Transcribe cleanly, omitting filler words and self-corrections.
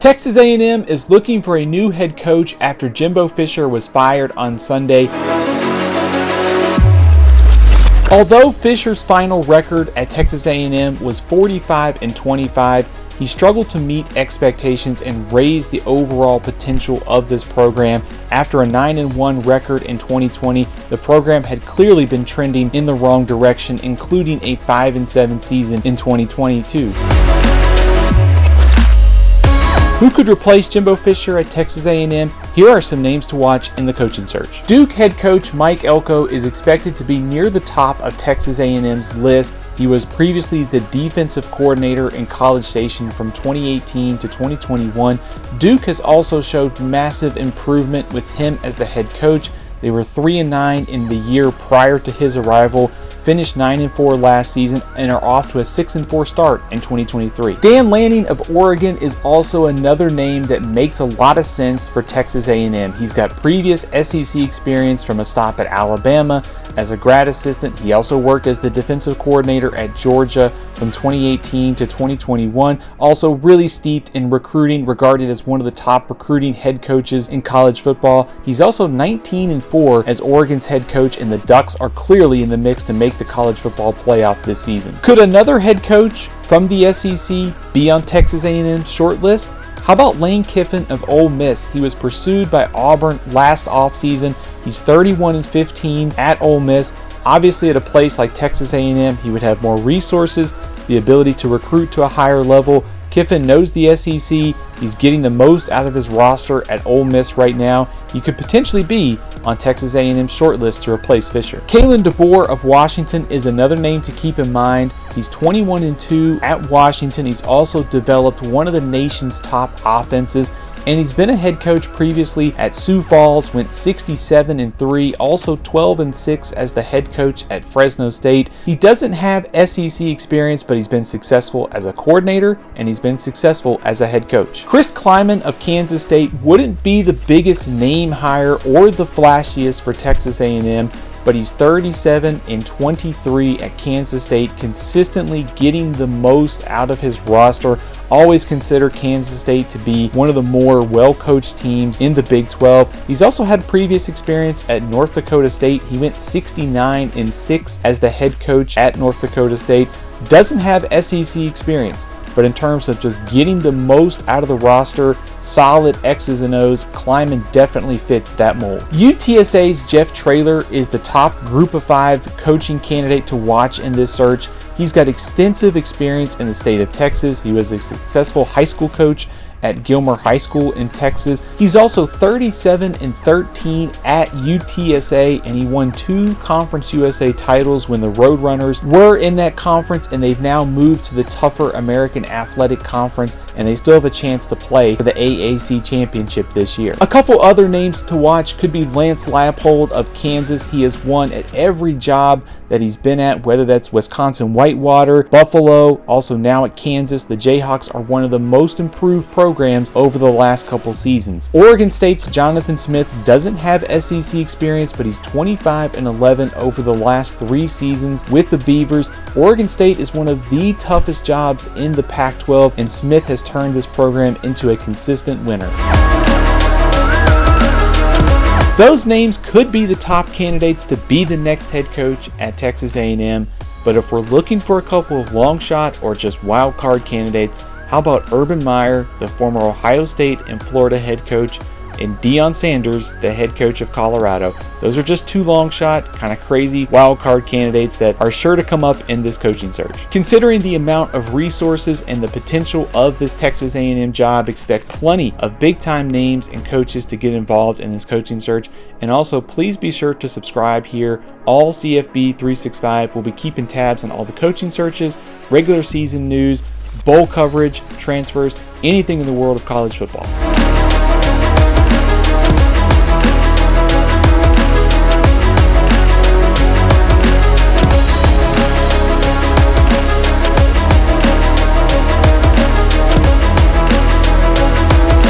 Texas A&M is looking for a new head coach after Jimbo Fisher was fired on Sunday. Although Fisher's final record at Texas A&M was 45-25, he struggled to meet expectations and raise the overall potential of this program. After a 9-1 record in 2020, the program had clearly been trending in the wrong direction, including a 5-7 season in 2022. Who could replace Jimbo Fisher at Texas A&M? Here are some names to watch in the coaching search. Duke head coach Mike Elko is expected to be near the top of Texas A&M's list. He was previously the defensive coordinator in College Station from 2018 to 2021. Duke has also showed massive improvement with him as the head coach. They were 3-9 in the year prior to his arrival, finished 9-4 last season, and are off to a 6-4 start in 2023. Dan Lanning of Oregon is also another name that makes a lot of sense for Texas A&M. He's got previous SEC experience from a stop at Alabama as a grad assistant. He also worked as the defensive coordinator at Georgia from 2018 to 2021. Also really steeped in recruiting, regarded as one of the top recruiting head coaches in college football. He's also 19-4 as Oregon's head coach, and the Ducks are clearly in the mix to make the college football playoff this season. Could another head coach from the SEC be on Texas A&M's shortlist? How about Lane Kiffin of Ole Miss? He was pursued by Auburn last offseason. He's 31-15 at Ole Miss. Obviously, at a place like Texas A&M, he would have more resources, the ability to recruit to a higher level. Kiffin knows the SEC. He's getting the most out of his roster at Ole Miss right now. He could potentially be on Texas A&M's shortlist to replace Fisher. Kalen DeBoer of Washington is another name to keep in mind. He's 21-2 at Washington. He's also developed one of the nation's top offenses, and he's been a head coach previously at Sioux Falls, went 67-3, also 12-6 as the head coach at Fresno State. He doesn't have SEC experience, but he's been successful as a coordinator, and he's been successful as a head coach. Chris Kleiman of Kansas State wouldn't be the biggest name hire or the flashiest for Texas A&M, but he's 37-23 at Kansas State, consistently getting the most out of his roster. Always consider Kansas State to be one of the more well-coached teams in the Big 12. He's also had previous experience at North Dakota State. He went 69-6 as the head coach at North Dakota State. Doesn't have SEC experience, but in terms of just getting the most out of the roster, solid X's and O's, Kleiman definitely fits that mold. UTSA's Jeff Traylor is the top Group of 5 coaching candidate to watch in this search. He's got extensive experience in the state of Texas. He was a successful high school coach at Gilmer High School in Texas. He's also 37-13 at UTSA, and he won 2 Conference USA titles when the Roadrunners were in that conference, and they've now moved to the tougher American Athletic Conference, and they still have a chance to play for the AAC Championship this year. A couple other names to watch could be Lance Leipold of Kansas. He has won at every job that he's been at, whether that's Wisconsin Whitewater, Buffalo, also now at Kansas. The Jayhawks are one of the most improved programs over the last couple seasons. Oregon State's Jonathan Smith doesn't have SEC experience, but he's 25-11 over the last 3 seasons with the Beavers. Oregon State is one of the toughest jobs in the Pac-12, and Smith has turned this program into a consistent winner. Those names could be the top candidates to be the next head coach at Texas A&M, but if we're looking for a couple of long shot or just wild card candidates, how about Urban Meyer, the former Ohio State and Florida head coach, and Deion Sanders, the head coach of Colorado? Those are just 2 long shot, kind of crazy wild card candidates that are sure to come up in this coaching search. Considering the amount of resources and the potential of this Texas A&M job, expect plenty of big time names and coaches to get involved in this coaching search. And also, please be sure to subscribe here. All CFB 365 will be keeping tabs on all the coaching searches, regular season news, bowl coverage, transfers, anything in the world of college football.